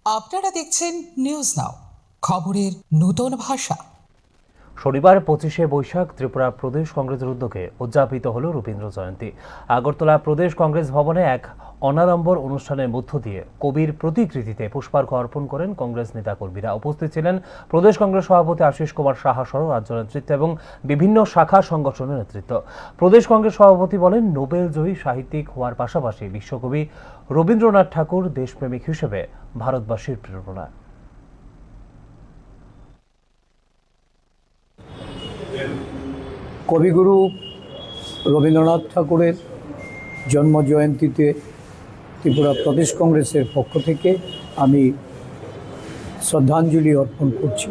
আপনারা দেখছেন news now, খবরের নতুন ভাষা। শনিবার 25শে বৈশাখ ত্রিপুরা প্রদেশ কংগ্রেসের উদ্যোগে উদযাপিত হল রবীন্দ্র জয়ন্তী। আগরতলা প্রদেশ কংগ্রেস ভবনে এক অনাড়ম্বর অনুষ্ঠানের মধ্য দিয়ে কবির প্রতিকৃতিতে পুষ্পার্ঘ্য অর্পণ করেন কংগ্রেস নেতাকর্মীরা। উপস্থিত ছিলেন প্রদেশ কংগ্রেস সভাপতি আশিস কুমার সাহা সহ রাজ্য নেতৃত্ব এবং বিভিন্ন শাখা সংগঠনের নেতৃত্ব। প্রদেশ কংগ্রেস সভাপতি বলেন, নোবেল জয়ী সাহিত্যিক হওয়ার পাশাপাশি বিশ্বকবি রবীন্দ্রনাথ ঠাকুর দেশপ্রেমিক হিসেবে ভারতবাসীর প্রেরণা। কবিগুরু রবীন্দ্রনাথ ঠাকুরের জন্মজয়ন্তীতে ত্রিপুরা প্রদেশ কংগ্রেসের পক্ষ থেকে আমি শ্রদ্ধাঞ্জলি অর্পণ করছি।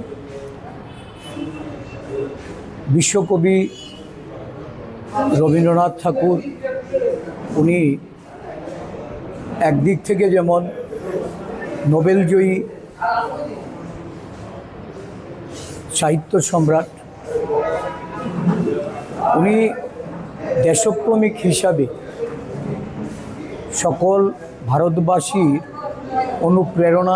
বিশ্বকবি রবীন্দ্রনাথ ঠাকুর উনি একদিক থেকে যেমন নোবেলজয়ী সাহিত্য সম্রাট, উনি দেশপ্রেমিক হিসাবে সকল ভারতবাসীর অনুপ্রেরণা